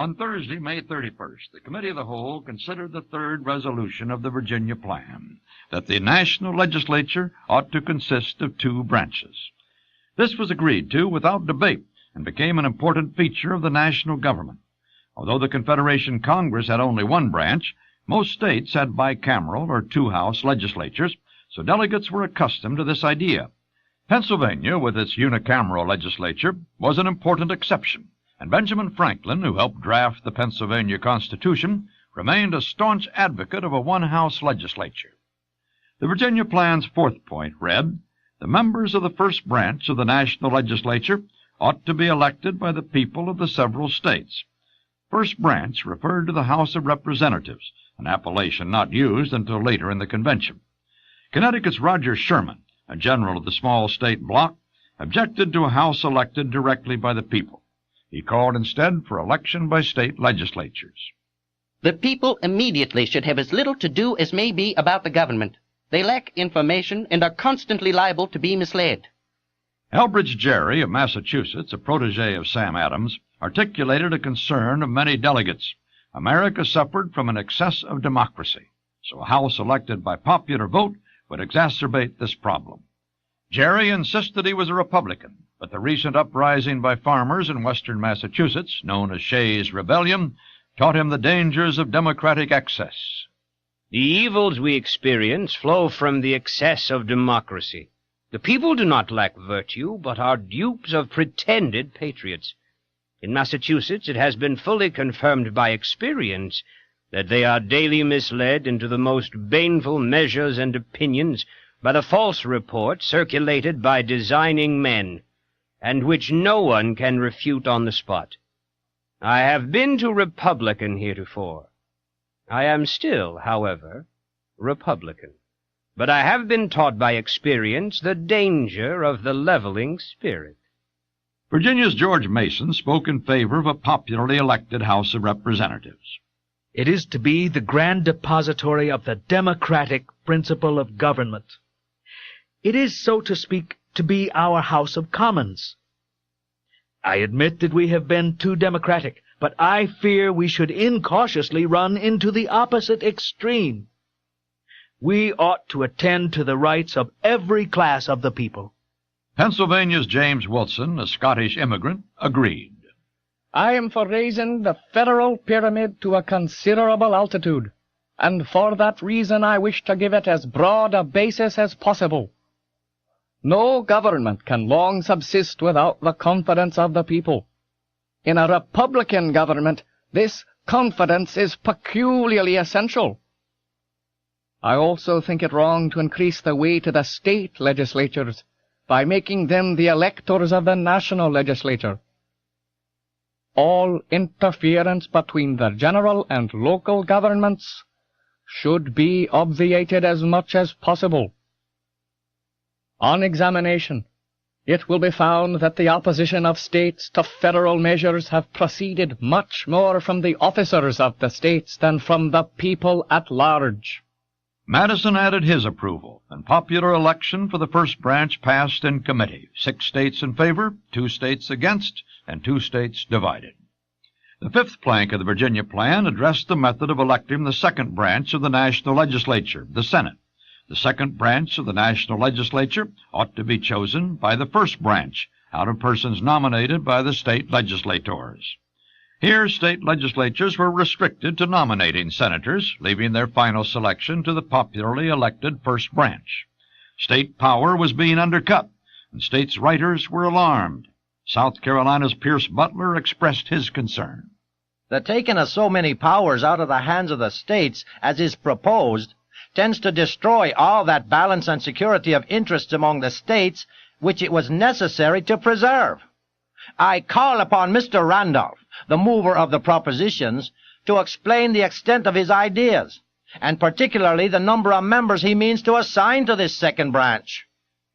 On Thursday, May 31st, the Committee of the Whole considered the third resolution of the Virginia Plan, that the national legislature ought to consist of two branches. This was agreed to without debate and became an important feature of the national government. Although the Confederation Congress had only one branch, most states had bicameral or two-house legislatures, so delegates were accustomed to this idea. Pennsylvania, with its unicameral legislature, was an important exception, and Benjamin Franklin, who helped draft the Pennsylvania Constitution, remained a staunch advocate of a one-house legislature. The Virginia Plan's fourth point read, "The members of the first branch of the national legislature ought to be elected by the people of the several states." First branch referred to the House of Representatives, an appellation not used until later in the convention. Connecticut's Roger Sherman, a general of the small state bloc, objected to a House elected directly by the people. He called instead for election by state legislatures. The people immediately should have as little to do as may be about the government. They lack information and are constantly liable to be misled. Elbridge Gerry of Massachusetts, a protege of Sam Adams, articulated a concern of many delegates. America suffered from an excess of democracy, so a House elected by popular vote would exacerbate this problem. Gerry insisted he was a Republican, but the recent uprising by farmers in western Massachusetts, known as Shays' Rebellion, taught him the dangers of democratic excess. The evils we experience flow from the excess of democracy. The people do not lack virtue, but are dupes of pretended patriots. In Massachusetts, it has been fully confirmed by experience that they are daily misled into the most baneful measures and opinions by the false report circulated by designing men, and which no one can refute on the spot. I have been to Republican heretofore. I am still, however, Republican. But I have been taught by experience the danger of the leveling spirit. Virginia's George Mason spoke in favor of a popularly elected House of Representatives. It is to be the grand depository of the democratic principle of government. It is, so to speak, to be our House of Commons. I admit that we have been too democratic, but I fear we should incautiously run into the opposite extreme. We ought to attend to the rights of every class of the people. Pennsylvania's James Wilson, a Scottish immigrant, agreed. I am for raising the federal pyramid to a considerable altitude, and for that reason I wish to give it as broad a basis as possible. No government can long subsist without the confidence of the people. In a republican government, this confidence is peculiarly essential. I also think it wrong to increase the weight of the state legislatures by making them the electors of the national legislature. All interference between the general and local governments should be obviated as much as possible. On examination, it will be found that the opposition of states to federal measures have proceeded much more from the officers of the states than from the people at large. Madison added his approval, and popular election for the first branch passed in committee, 6 states in favor, 2 states against, and 2 states divided. The fifth plank of the Virginia Plan addressed the method of electing the second branch of the national legislature, the Senate. The second branch of the national legislature ought to be chosen by the first branch, out of persons nominated by the state legislators. Here, state legislatures were restricted to nominating senators, leaving their final selection to the popularly elected first branch. State power was being undercut, and states' writers were alarmed. South Carolina's Pierce Butler expressed his concern. The taking of so many powers out of the hands of the states, as is proposed, tends to destroy all that balance and security of interests among the states which it was necessary to preserve. I call upon Mr. Randolph, the mover of the propositions, to explain the extent of his ideas, and particularly the number of members he means to assign to this second branch.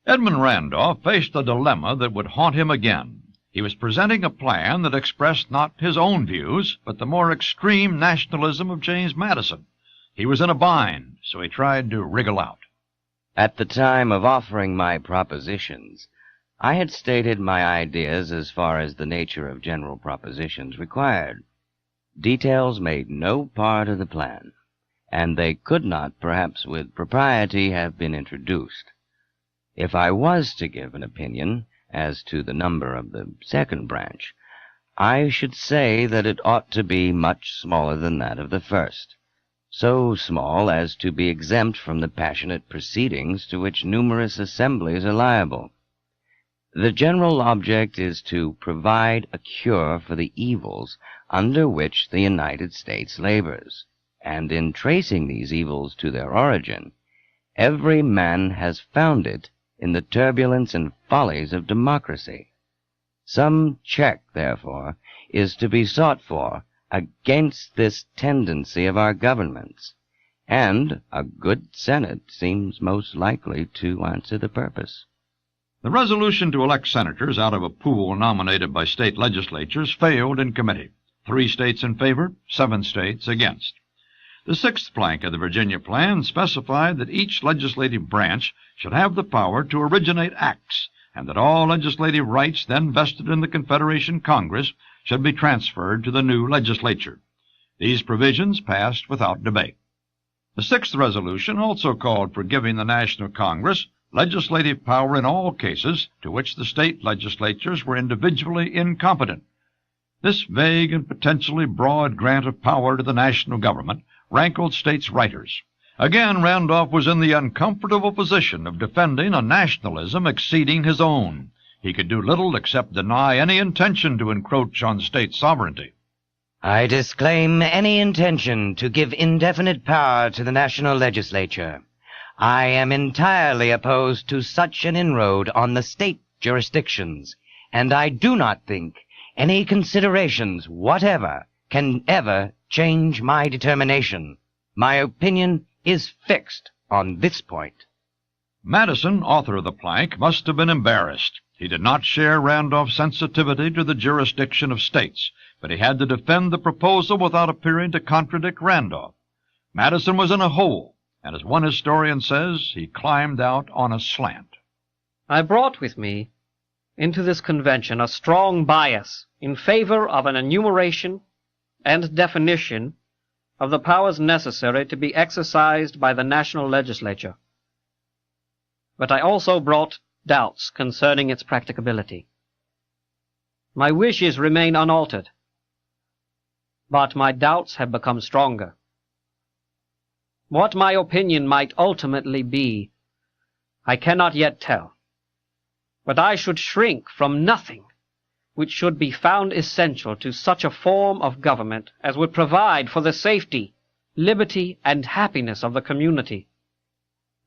Edmund Randolph faced a dilemma that would haunt him again. He was presenting a plan that expressed not his own views, but the more extreme nationalism of James Madison. He was in a bind, so he tried to wriggle out. At the time of offering my propositions, I had stated my ideas as far as the nature of general propositions required. details made no part of the plan, and they could not, perhaps with propriety, have been introduced. If I was to give an opinion as to the number of the second branch, I should say that it ought to be much smaller than that of the first, so small as to be exempt from the passionate proceedings to which numerous assemblies are liable. The general object is to provide a cure for the evils under which the United States labors, and in tracing these evils to their origin, every man has found it in the turbulence and follies of democracy. Some check, therefore, is to be sought for against this tendency of our governments, and a good Senate seems most likely to answer the purpose. The resolution to elect senators out of a pool nominated by state legislatures failed in committee. 3 states in favor, 7 states against. The 6th plank of the Virginia Plan specified that each legislative branch should have the power to originate acts, and that all legislative rights then vested in the Confederation Congress should be transferred to the new legislature. These provisions passed without debate. The 6th resolution also called for giving the National Congress legislative power in all cases to which the state legislatures were individually incompetent. This vague and potentially broad grant of power to the national government rankled states' writers. Again, Randolph was in the uncomfortable position of defending a nationalism exceeding his own. He could do little except deny any intention to encroach on state sovereignty. I disclaim any intention to give indefinite power to the national legislature. I am entirely opposed to such an inroad on the state jurisdictions, and I do not think any considerations whatever can ever change my determination. My opinion is fixed on this point. Madison, author of the plank, must have been embarrassed. He did not share Randolph's sensitivity to the jurisdiction of states, but he had to defend the proposal without appearing to contradict Randolph. Madison was in a hole, and as one historian says, he climbed out on a slant. I brought with me into this convention a strong bias in favor of an enumeration and definition of the powers necessary to be exercised by the national legislature. But I also brought doubts concerning its practicability. My wishes remain unaltered, but my doubts have become stronger. What my opinion might ultimately be, I cannot yet tell, but I should shrink from nothing which should be found essential to such a form of government as would provide for the safety, liberty, and happiness of the community.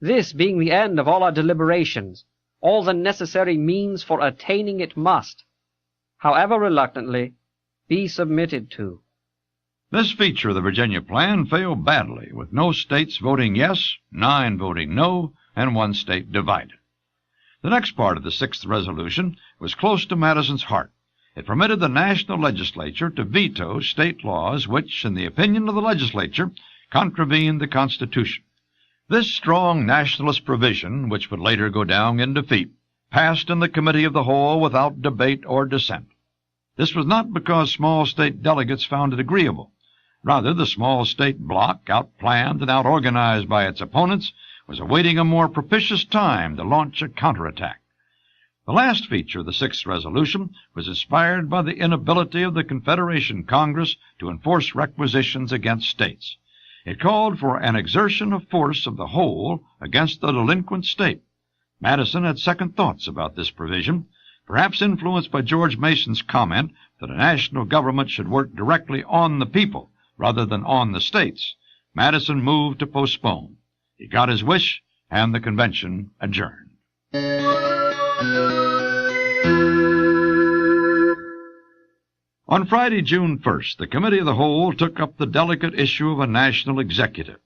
This being the end of all our deliberations, all the necessary means for attaining it must, however reluctantly, be submitted to. This feature of the Virginia Plan failed badly, with no states voting yes, 9 voting no, and 1 state divided. The next part of the 6th resolution was close to Madison's heart. It permitted the national legislature to veto state laws which, in the opinion of the legislature, contravened the Constitution. This strong nationalist provision, which would later go down in defeat, passed in the Committee of the Whole without debate or dissent. This was not because small state delegates found it agreeable. Rather, the small state bloc, outplanned and outorganized by its opponents, was awaiting a more propitious time to launch a counterattack. The last feature of the 6th resolution was inspired by the inability of the Confederation Congress to enforce requisitions against states. It called for an exertion of force of the whole against the delinquent state. Madison had second thoughts about this provision, perhaps influenced by George Mason's comment that a national government should work directly on the people rather than on the states. Madison moved to postpone. He got his wish, and the convention adjourned. On Friday, June 1st, the Committee of the Whole took up the delicate issue of a national executive.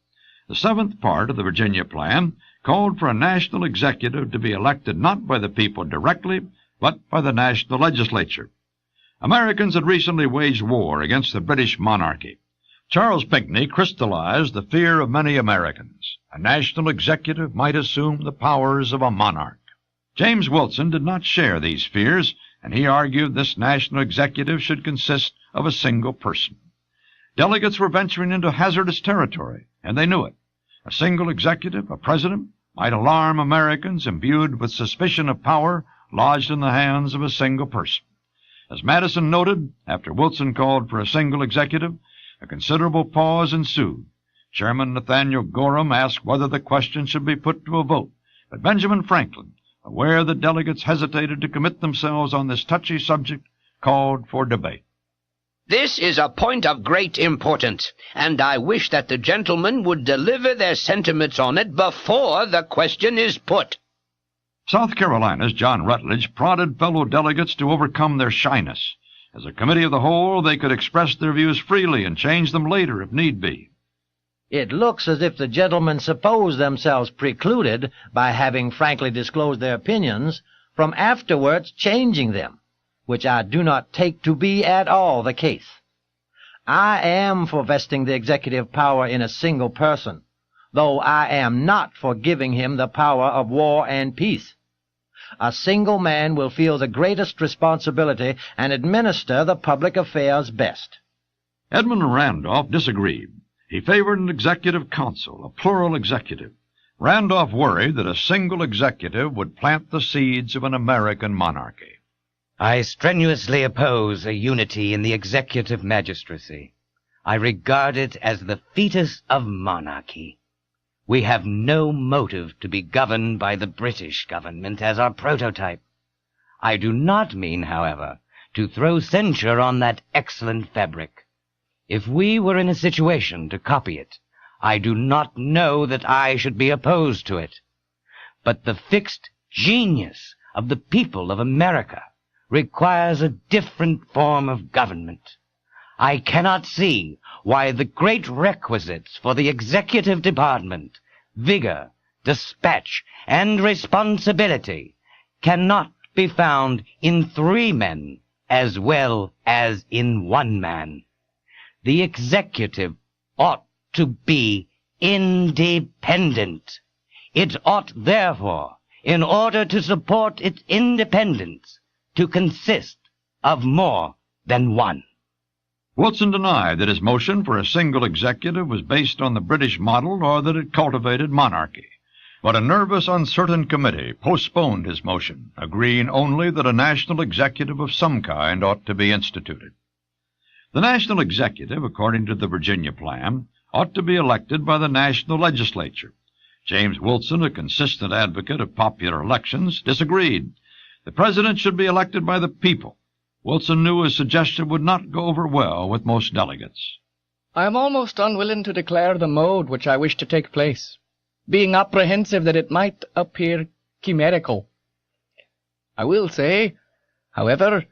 The 7th part of the Virginia Plan called for a national executive to be elected not by the people directly, but by the national legislature. Americans had recently waged war against the British monarchy. Charles Pinckney crystallized the fear of many Americans. A national executive might assume the powers of a monarch. James Wilson did not share these fears, and he argued this national executive should consist of a single person. Delegates were venturing into hazardous territory, and they knew it. A single executive, a president, might alarm Americans imbued with suspicion of power lodged in the hands of a single person. As Madison noted, after Wilson called for a single executive, a considerable pause ensued. Chairman Nathaniel Gorham asked whether the question should be put to a vote, but Benjamin Franklin, aware that delegates hesitated to commit themselves on this touchy subject, called for debate. This is a point of great importance, and I wish that the gentlemen would deliver their sentiments on it before the question is put. South Carolina's John Rutledge prodded fellow delegates to overcome their shyness. As a committee of the whole, they could express their views freely and change them later if need be. It looks as if the gentlemen suppose themselves precluded, by having frankly disclosed their opinions, from afterwards changing them, which I do not take to be at all the case. I am for vesting the executive power in a single person, though I am not for giving him the power of war and peace. A single man will feel the greatest responsibility and administer the public affairs best. Edmund Randolph disagreed. He favored an executive council, a plural executive. Randolph worried that a single executive would plant the seeds of an American monarchy. I strenuously oppose a unity in the executive magistracy. I regard it as the fetus of monarchy. We have no motive to be governed by the British government as our prototype. I do not mean, however, to throw censure on that excellent fabric. If we were in a situation to copy it, I do not know that I should be opposed to it. But the fixed genius of the people of America requires a different form of government. I cannot see why the great requisites for the executive department, vigor, dispatch, and responsibility, cannot be found in 3 men as well as in 1 man. The executive ought to be independent. It ought, therefore, in order to support its independence, to consist of more than 1. Wilson denied that his motion for a single executive was based on the British model or that it cultivated monarchy. But a nervous, uncertain committee postponed his motion, agreeing only that a national executive of some kind ought to be instituted. The national executive, according to the Virginia plan, ought to be elected by the national legislature. James Wilson, a consistent advocate of popular elections, disagreed. The president should be elected by the people. Wilson knew his suggestion would not go over well with most delegates. I am almost unwilling to declare the mode which I wish to take place, being apprehensive that it might appear chimerical. I will say, however,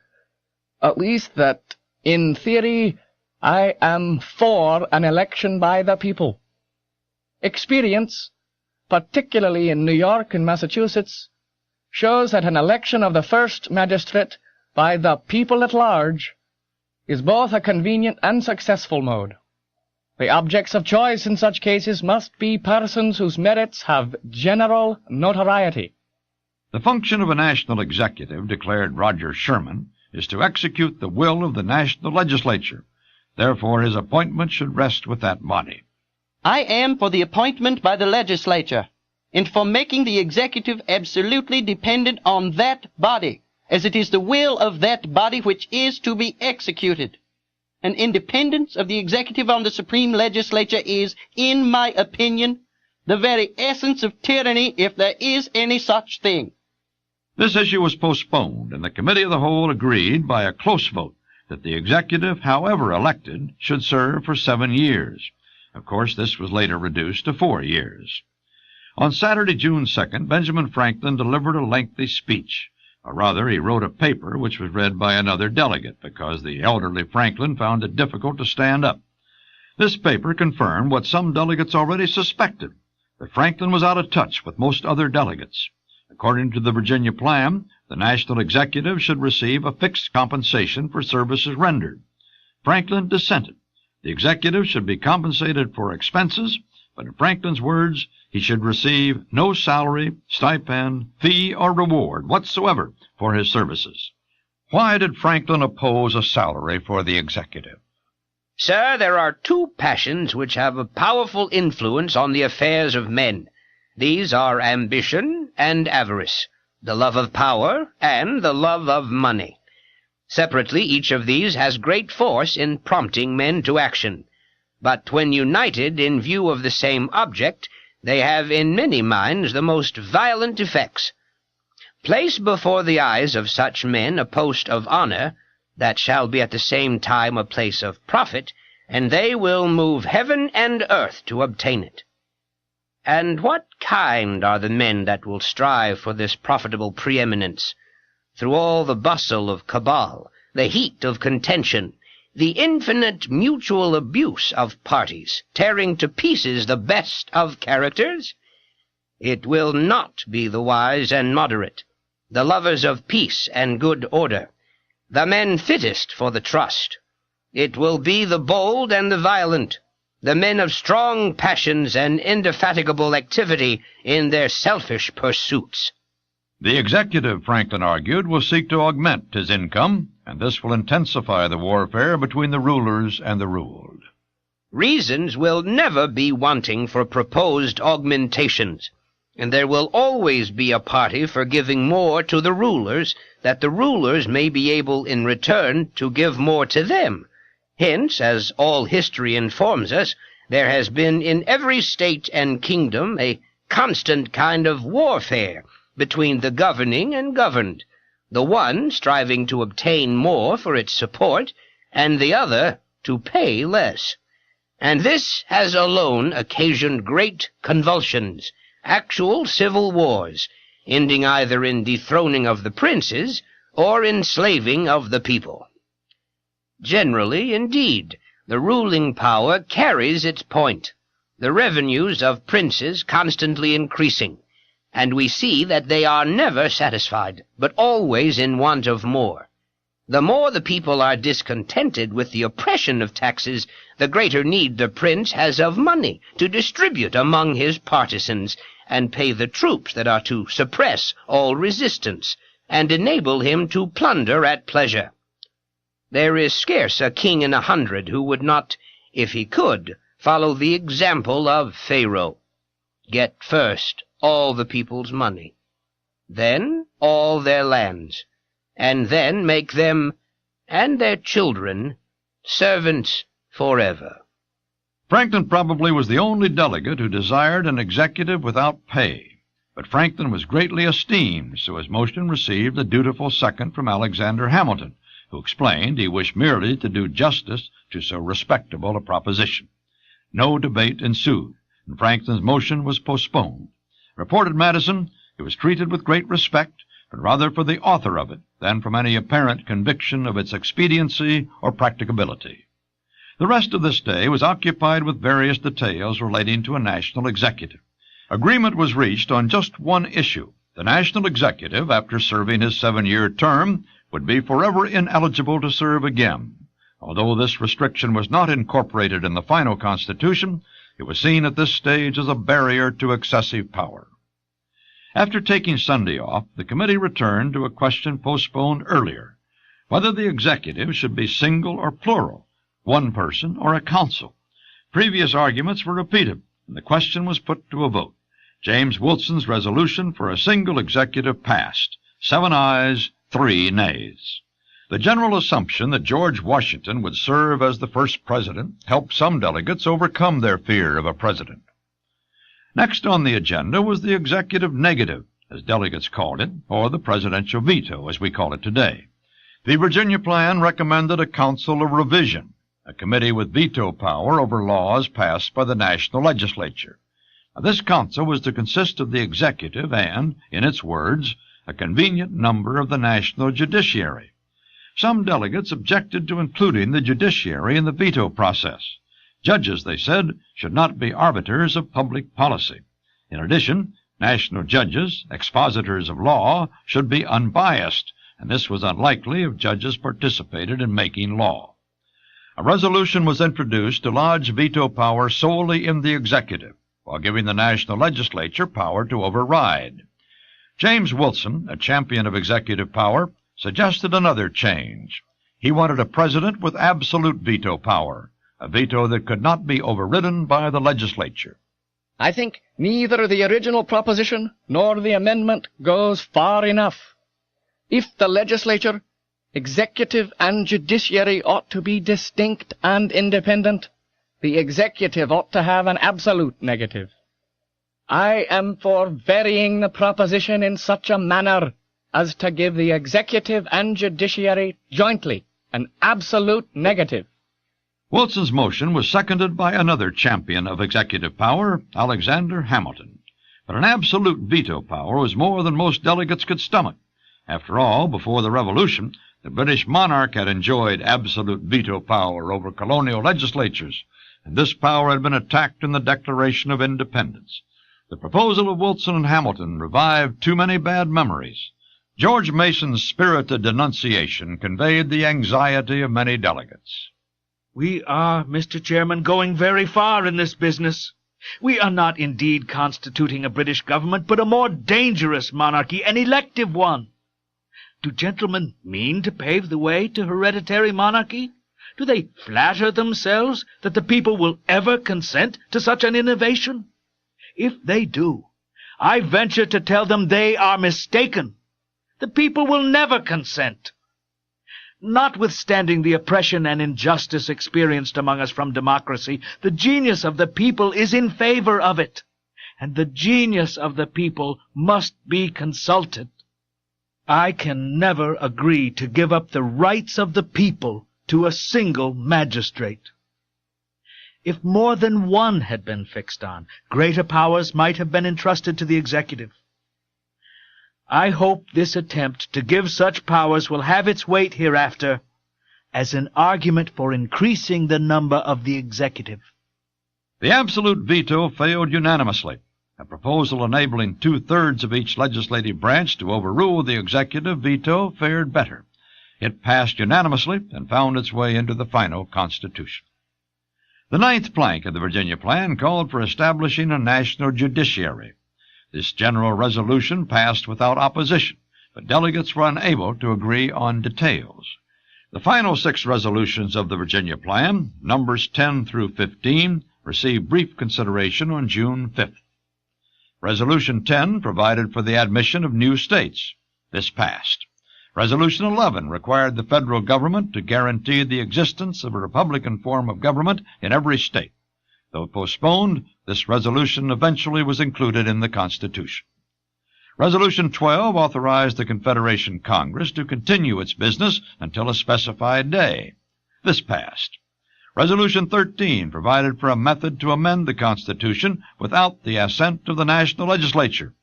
at least that, in theory, I am for an election by the people. Experience, particularly in New York and Massachusetts, shows that an election of the first magistrate by the people at large is both a convenient and successful mode. The objects of choice in such cases must be persons whose merits have general notoriety. The function of a national executive, declared Roger Sherman, is to execute the will of the national legislature. Therefore, his appointment should rest with that body. I am for the appointment by the legislature, and for making the executive absolutely dependent on that body, as it is the will of that body which is to be executed. An independence of the executive on the supreme legislature is, in my opinion, the very essence of tyranny, if there is any such thing. This issue was postponed, and the Committee of the Whole agreed by a close vote that the executive, however elected, should serve for 7 years. Of course, this was later reduced to 4 years. On Saturday, June 2nd, Benjamin Franklin delivered a lengthy speech. Or rather, he wrote a paper which was read by another delegate, because the elderly Franklin found it difficult to stand up. This paper confirmed what some delegates already suspected, that Franklin was out of touch with most other delegates. According to the Virginia plan, the national executive should receive a fixed compensation for services rendered. Franklin dissented. The executive should be compensated for expenses, but in Franklin's words, he should receive no salary, stipend, fee, or reward whatsoever for his services. Why did Franklin oppose a salary for the executive? Sir, there are two passions which have a powerful influence on the affairs of men. These are ambition and avarice, the love of power and the love of money. Separately, each of these has great force in prompting men to action. But when united in view of the same object, they have in many minds the most violent effects. Place before the eyes of such men a post of honor, that shall be at the same time a place of profit, and they will move heaven and earth to obtain it. And what kind are the men that will strive for this profitable preeminence? Through all the bustle of cabal, the heat of contention, the infinite mutual abuse of parties, tearing to pieces the best of characters? It will not be the wise and moderate, the lovers of peace and good order, the men fittest for the trust. It will be the bold and the violent, the men of strong passions and indefatigable activity in their selfish pursuits. The executive, Franklin argued, will seek to augment his income, and this will intensify the warfare between the rulers and the ruled. Reasons will never be wanting for proposed augmentations, and there will always be a party for giving more to the rulers, that the rulers may be able in return to give more to them. Hence, as all history informs us, there has been in every state and kingdom a constant kind of warfare between the governing and governed, the one striving to obtain more for its support, and the other to pay less. And this has alone occasioned great convulsions, actual civil wars, ending either in dethroning of the princes or enslaving of the people. Generally, indeed, the ruling power carries its point, the revenues of princes constantly increasing, and we see that they are never satisfied, but always in want of more. The more the people are discontented with the oppression of taxes, the greater need the prince has of money to distribute among his partisans, and pay the troops that are to suppress all resistance, and enable him to plunder at pleasure. There is scarce a king in 100 who would not, if he could, follow the example of Pharaoh. Get first all the people's money, then all their lands, and then make them and their children servants forever. Franklin probably was the only delegate who desired an executive without pay, but Franklin was greatly esteemed, so his motion received a dutiful second from Alexander Hamilton, who explained he wished merely to do justice to so respectable a proposition. No debate ensued, and Franklin's motion was postponed. Reported Madison, it was treated with great respect, but rather for the author of it than from any apparent conviction of its expediency or practicability. The rest of this day was occupied with various details relating to a national executive. Agreement was reached on just one issue. The national executive, after serving his 7-year term, would be forever ineligible to serve again. Although this restriction was not incorporated in the final Constitution, it was seen at this stage as a barrier to excessive power. After taking Sunday off, the committee returned to a question postponed earlier, whether the executive should be single or plural, one person or a council. Previous arguments were repeated, and the question was put to a vote. James Wilson's resolution for a single executive passed, 7 ayes, 3 nays. The general assumption that George Washington would serve as the first president helped some delegates overcome their fear of a president. Next on the agenda was the executive negative, as delegates called it, or the presidential veto, as we call it today. The Virginia plan recommended a council of revision, a committee with veto power over laws passed by the national legislature. Now, this council was to consist of the executive and, in its words, a convenient number of the national judiciary. Some delegates objected to including the judiciary in the veto process. Judges, they said, should not be arbiters of public policy. In addition, national judges, expositors of law, should be unbiased, and this was unlikely if judges participated in making law. A resolution was introduced to lodge veto power solely in the executive, while giving the national legislature power to override. James Wilson, a champion of executive power, suggested another change. He wanted a president with absolute veto power, a veto that could not be overridden by the legislature. I think neither the original proposition nor the amendment goes far enough. If the legislature, executive and judiciary ought to be distinct and independent, the executive ought to have an absolute negative. I am for varying the proposition in such a manner as to give the executive and judiciary jointly an absolute negative. Wilson's motion was seconded by another champion of executive power, Alexander Hamilton. But an absolute veto power was more than most delegates could stomach. After all, before the Revolution, the British monarch had enjoyed absolute veto power over colonial legislatures, and this power had been attacked in the Declaration of Independence. The proposal of Wilson and Hamilton revived too many bad memories. George Mason's spirited denunciation conveyed the anxiety of many delegates. We are, Mr. Chairman, going very far in this business. We are not indeed constituting a British government, but a more dangerous monarchy, an elective one. Do gentlemen mean to pave the way to hereditary monarchy? Do they flatter themselves that the people will ever consent to such an innovation? If they do, I venture to tell them they are mistaken. The people will never consent. Notwithstanding the oppression and injustice experienced among us from democracy, the genius of the people is in favor of it, and the genius of the people must be consulted. I can never agree to give up the rights of the people to a single magistrate. If more than one had been fixed on, greater powers might have been entrusted to the executive. I hope this attempt to give such powers will have its weight hereafter as an argument for increasing the number of the executive. The absolute veto failed unanimously. A proposal enabling 2/3 of each legislative branch to overrule the executive veto fared better. It passed unanimously and found its way into the final Constitution. The ninth plank of the Virginia Plan called for establishing a national judiciary. This general resolution passed without opposition, but delegates were unable to agree on details. The final 6 resolutions of the Virginia Plan, numbers 10 through 15, received brief consideration on June 5th. Resolution 10 provided for the admission of new states. This passed. Resolution 11 required the federal government to guarantee the existence of a Republican form of government in every state. Though postponed, this resolution eventually was included in the Constitution. Resolution 12 authorized the Confederation Congress to continue its business until a specified day. This passed. Resolution 13 provided for a method to amend the Constitution without the assent of the national legislature.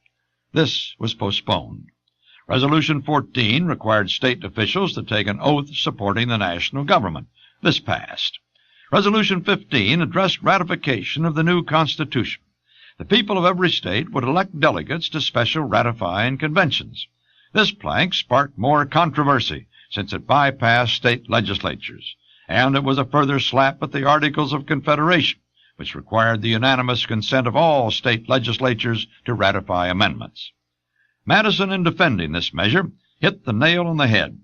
This was postponed. Resolution 14 required state officials to take an oath supporting the national government. This passed. Resolution 15 addressed ratification of the new Constitution. The people of every state would elect delegates to special ratifying conventions. This plank sparked more controversy, since it bypassed state legislatures, and it was a further slap at the Articles of Confederation, which required the unanimous consent of all state legislatures to ratify amendments. Madison, in defending this measure, hit the nail on the head.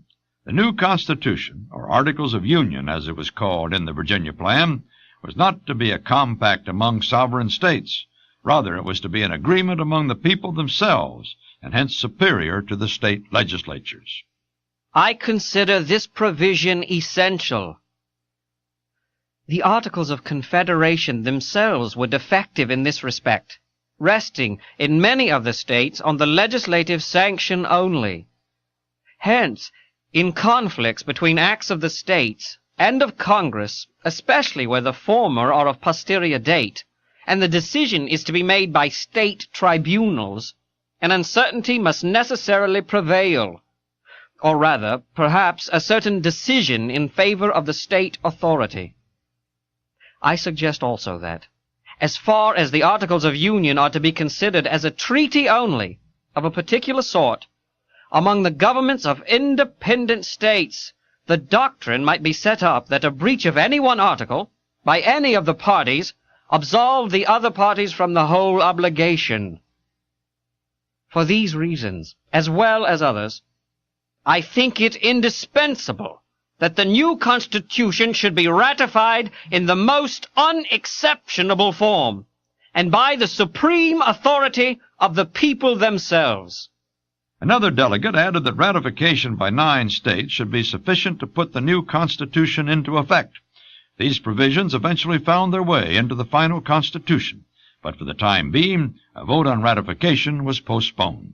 The new Constitution, or Articles of Union as it was called in the Virginia Plan, was not to be a compact among sovereign states. Rather, it was to be an agreement among the people themselves, and hence superior to the state legislatures. I consider this provision essential. The Articles of Confederation themselves were defective in this respect, resting in many of the states on the legislative sanction only. Hence, in conflicts between acts of the states and of Congress, especially where the former are of posterior date, and the decision is to be made by state tribunals, an uncertainty must necessarily prevail, or rather, perhaps, a certain decision in favor of the state authority. I suggest also that, as far as the Articles of Union are to be considered as a treaty only, of a particular sort, among the governments of independent states, the doctrine might be set up that a breach of any one article, by any of the parties, absolved the other parties from the whole obligation. For these reasons, as well as others, I think it indispensable that the new Constitution should be ratified in the most unexceptionable form, and by the supreme authority of the people themselves. Another delegate added that ratification by 9 states should be sufficient to put the new Constitution into effect. These provisions eventually found their way into the final Constitution, but for the time being, a vote on ratification was postponed.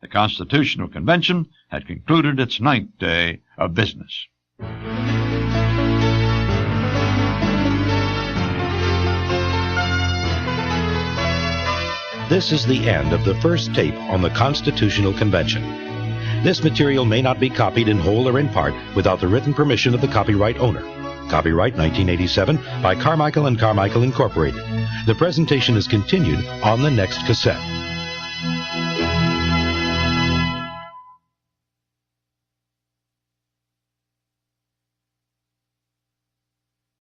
The Constitutional Convention had concluded its 9th day of business. This is the end of the first tape on the Constitutional Convention. This material may not be copied in whole or in part without the written permission of the copyright owner. Copyright 1987 by Carmichael & Carmichael Incorporated. The presentation is continued on the next cassette.